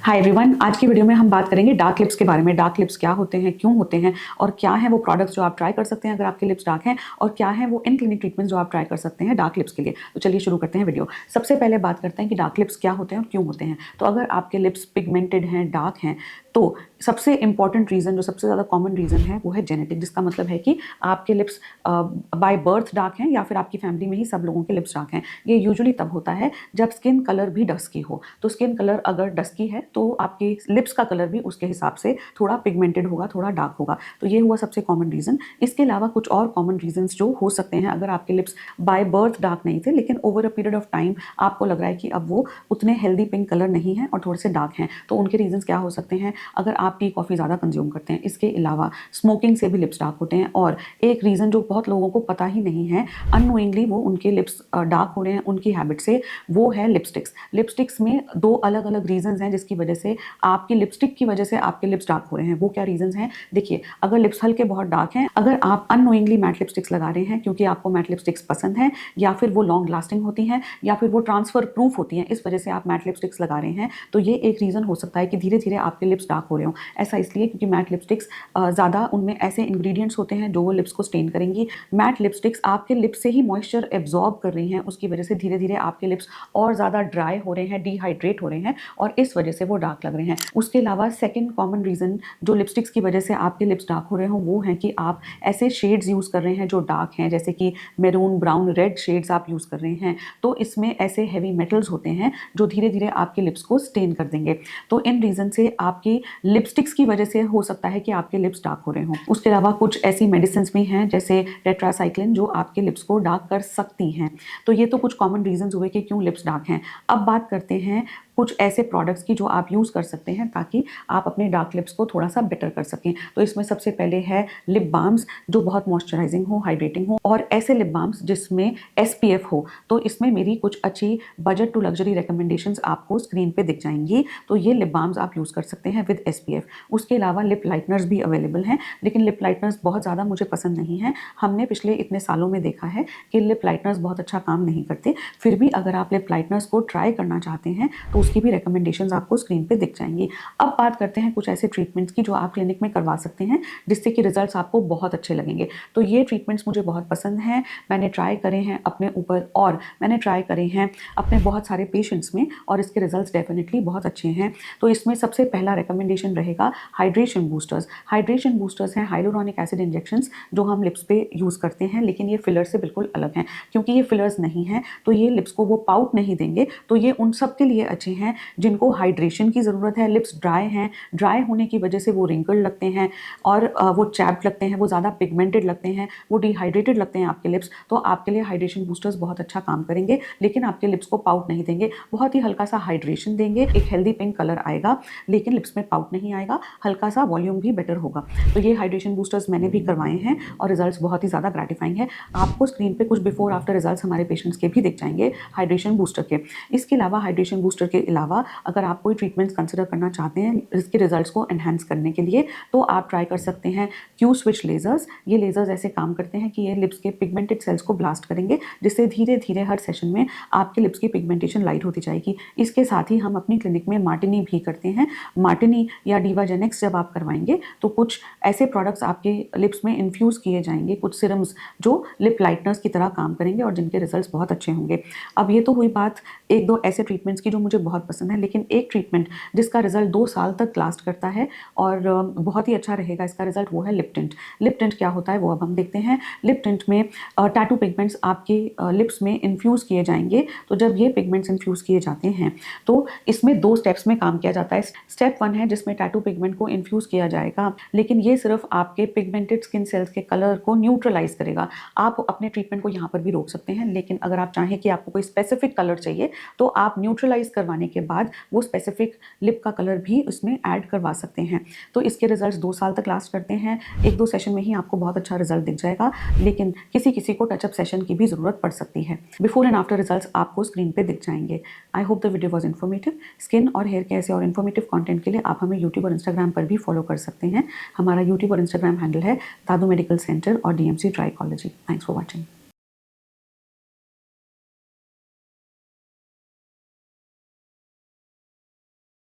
Hi everyone, आज की video में हम बात करेंगे डार्क लिप्स के बारे में। डार्क लिप्स क्या होते हैं, क्यों होते हैं और क्या है वो प्रोडक्ट्स जो आप ट्राई कर सकते हैं अगर आपके लिप्स डार्क हैं, और क्या है वो इन क्लिनिक ट्रीटमेंट्स जो आप ट्राई कर सकते हैं डार्क लिप्स के लिए। तो चलिए शुरू करते हैं वीडियो। सबसे पहले बात करते हैं कि डार्क लिप्स क्या होते हैं और क्यों होते हैं। तो अगर आपके लिप्स पिगमेंटेड हैं, डार्क हैं, तो सबसे इंपॉर्टेंट रीज़न, जो सबसे ज़्यादा कॉमन रीज़न है, वो है जेनेटिक। जिसका मतलब है कि आपके लिप्स बाय बर्थ डार्क हैं या फिर आपकी फैमिली में ही सब लोगों के लिप्स डार्क हैं। ये यूजुअली तब होता है जब स्किन कलर भी डस्की हो। तो स्किन कलर अगर डस्की है तो आपके लिप्स का कलर भी उसके हिसाब से थोड़ा पिगमेंटेड होगा, थोड़ा डार्क होगा। तो ये हुआ सबसे कॉमन रीज़न। इसके अलावा कुछ और कॉमन रीजंस जो हो सकते हैं, अगर आपके लिप्स बाय बर्थ डार्क नहीं थे लेकिन over a period of time आपको लग रहा है कि अब वो उतने हेल्दी पिंक कलर नहीं है और थोड़े से डार्क हैं, तो उनके रीजंस क्या हो सकते हैं। अगर आप टी कॉफ़ी ज़्यादा कंज्यूम करते हैं, इसके अलावा स्मोकिंग से भी लिप्स डार्क होते हैं। और एक रीज़न जो बहुत लोगों को पता ही नहीं है, अननोइंगली वो उनके लिप्स डार्क हो रहे हैं उनकी हैबिट से, वो है लिपस्टिक्स। लिपस्टिक्स में दो अलग अलग रीजंस हैं जिसकी वजह से आपकी लिपस्टिक की वजह से आपके लिप्स डार्क हो रहे हैं। वो क्या रीजंस हैं, देखिए। अगर लिप्स हल्के बहुत डार्क हैं, अगर आप अननोइंगली मैट लिपस्टिक्स लगा रहे हैं क्योंकि आपको मैट लिपस्टिक्स पसंद है, या फिर वो लॉन्ग लास्टिंग होती हैं, या फिर वो ट्रांसफर प्रूफ होती हैं, इस वजह से आप मैट लिपस्टिक्स लगा रहे हैं, तो ये एक रीज़न हो सकता है कि धीरे धीरे आपके लिप्स डार्क हो रहे हो। ऐसा इसलिए क्योंकि मैट लिपस्टिक्स ज़्यादा, उनमें ऐसे इंग्रेडिएंट्स होते हैं जो वो लिप्स को स्टेन करेंगी। मैट लिपस्टिक्स आपके लिप्स से ही मॉइस्चर एब्जॉर्ब कर रही हैं, उसकी वजह से धीरे धीरे आपके लिप्स और ज़्यादा ड्राई हो रहे हैं, डिहाइड्रेट हो रहे हैं, और इस वजह से वो डार्क लग रहे हैं। उसके अलावा सेकंड कॉमन रीज़न जो लिपस्टिक्स की वजह से आपके लिप्स डार्क हो रहे हो, वो है कि आप ऐसे शेड्स यूज़ कर रहे हैं जो डार्क हैं, जैसे कि मैरून, ब्राउन, रेड शेड्स आप यूज़ कर रहे हैं। तो इसमें ऐसे हैवी मेटल्स होते हैं जो धीरे धीरे आपके लिप्स को स्टेन कर देंगे। तो इन रीज़न से आपकी लिपस्टिक्स की वजह से हो सकता है कि आपके लिप्स डार्क हो रहे हों। उसके अलावा कुछ ऐसी मेडिसिन भी हैं जैसे टेट्रासाइक्लिन जो आपके लिप्स को डार्क कर सकती हैं। तो ये तो कुछ कॉमन रीजंस हुए कि क्यों लिप्स डार्क हैं। अब बात करते हैं कुछ ऐसे प्रोडक्ट्स की जो आप यूज़ कर सकते हैं ताकि आप अपने डार्क लिप्स को थोड़ा सा बेटर कर सकें। तो इसमें सबसे पहले है लिप बाम्स जो बहुत मॉइस्चराइजिंग हो, हाइड्रेटिंग हो, और ऐसे लिप बाम्स जिसमें SPF हो। तो इसमें मेरी कुछ अच्छी बजट टू लग्जरी रिकमेंडेशंस आपको स्क्रीन पे दिख जाएंगी। तो ये लिप बाम्स आप यूज़ कर सकते हैं विद SPF। उसके अलावा लिप लाइटनर्स भी अवेलेबल हैं, लेकिन लिप लाइटनर्स बहुत ज़्यादा मुझे पसंद नहीं है। हमने पिछले इतने सालों में देखा है कि लिप लाइटनर्स बहुत अच्छा काम नहीं करते। फिर भी अगर आप लिप लाइटनर्स को ट्राई करना चाहते हैं तो उसकी भी रिकमेंडेशंस आपको स्क्रीन पे दिख जाएंगी। अब बात करते हैं कुछ ऐसे ट्रीटमेंट्स की जो आप क्लिनिक में करवा सकते हैं जिससे कि रिजल्ट्स आपको बहुत अच्छे लगेंगे। तो ये ट्रीटमेंट्स मुझे बहुत पसंद हैं, मैंने ट्राई करे हैं अपने ऊपर, और मैंने ट्राई करे हैं अपने बहुत सारे पेशेंट्स में, और इसके रिजल्ट्स डेफिनेटली बहुत अच्छे हैं। तो इसमें सबसे पहला रिकमेंडेशन रहेगा हाइड्रेशन बूस्टर्स। हाइड्रेशन बूस्टर्स हैं हाइलुरोनिक एसिड इंजेक्शंस जो हम लिप्स पे यूज़ करते हैं, लेकिन ये फिलर से बिल्कुल अलग हैं। क्योंकि ये फिलर्स नहीं हैं तो ये लिप्स को वो पाउट नहीं देंगे। तो ये उन सब के लिए अच्छे हैं जिनको हाइड्रेशन की ज़रूरत है, लिप्स ड्राई हैं, ड्राई होने की वजह से वो रिंकल लगते हैं, और वो चैप्ड लगते हैं, वो ज़्यादा पिगमेंटेड लगते हैं, वो डिहाइड्रेटेड लगते हैं आपके लिप्स। तो आपके लिए हाइड्रेशन बूस्टर्स बहुत अच्छा काम करेंगे, लेकिन आपके लिप्स को पाउट नहीं देंगे, बहुत ही हल्का सा हाइड्रेशन देंगे, एक हेल्दी पिंक कलर आएगा, लेकिन लिप्स में पाउट नहीं आएगा, हल्का सा वॉल्यूम भी बेटर होगा। तो ये हाइड्रेशन बूस्टर्स मैंने भी करवाए हैं और रिजल्ट्स बहुत ही ज़्यादा ग्रेटिफाइंग है। आपको स्क्रीन पे कुछ बिफोर आफ्टर रिजल्ट्स हमारे पेशेंट्स के भी दिख जाएंगे हाइड्रेशन बूस्टर के। इसके अलावा हाइड्रेशन बूस्टर के अलावा अगर आप कोई ट्रीटमेंट्स कंसिडर करना चाहते हैं इसके रिजल्ट्स को एनहांस करने के लिए, तो आप ट्राई कर सकते हैं क्यू स्विच लेजर्स। ये लेजर्स ऐसे काम करते हैं कि ये लिप्स के पिगमेंटेड सेल्स को ब्लास्ट करेंगे, जिससे धीरे धीरे हर सेशन में आपके लिप्स की पिगमेंटेशन लाइट होती जाएगी। इसके साथ ही हम अपनी क्लिनिक में मार्टिनी भी करते हैं। मार्टिनी या डिवाजेनिक्स जब आप करवाएंगे तो कुछ ऐसे प्रोडक्ट्स आपके लिप्स में इन्फ्यूज़ किए जाएंगे, कुछ सिरम्स जो लिप लाइटनर्स की तरह काम करेंगे और जिनके रिजल्ट्स बहुत अच्छे होंगे। अब ये तो हुई बात एक दो ऐसे ट्रीटमेंट्स की जो मुझे बहुत पसंद है, लेकिन एक ट्रीटमेंट जिसका रिजल्ट 2 साल तक लास्ट करता है और बहुत ही अच्छा रहेगा इसका रिजल्ट, वो है लिप टिंट। लिप टिंट क्या होता है वो अब हम देखते हैं। लिप टिंट में टैटू पिगमेंट्स आपके लिप्स में इन्फ्यूज़ किए जाएंगे। तो जब ये पिगमेंट्स इन्फ्यूज़ किए जाते हैं तो इसमें 2 स्टेप्स में काम किया जाता है। स्टेप 1 है जिसमें टैटू पिगमेंट को इन्फ्यूज़ किया जाएगा, लेकिन ये सिर्फ आपके पिगमेंटेड स्किन सेल्स के कलर को न्यूट्रलाइज करेगा। आप अपने ट्रीटमेंट को यहाँ पर भी रोक सकते हैं, लेकिन अगर आप चाहें कि आपको कोई स्पेसिफिक कलर चाहिए तो आप न्यूट्रलाइज करवाने के बाद वो स्पेसिफिक लिप का कलर भी उसमें ऐड करवा सकते हैं। तो इसके रिजल्ट्स 2 साल तक लास्ट करते हैं। 1-2 सेशन में ही आपको बहुत अच्छा रिजल्ट दिख जाएगा, लेकिन किसी किसी को टचअप सेशन की भी ज़रूरत पड़ सकती है। बिफोर एंड आफ्टर रिजल्ट्स आपको स्क्रीन पे दिख जाएंगे। I hope the video was informative. Skin और हेयर के ऐसे और इन्फॉर्मेटिव कंटेंट के लिए आप हमें यूट्यूब और इंस्टाग्राम पर भी फॉलो कर सकते हैं। हमारा यूट्यूब और इंस्टाग्राम हैंडल है दादू मेडिकल सेंटर और DMC trichology. Thanks for watching.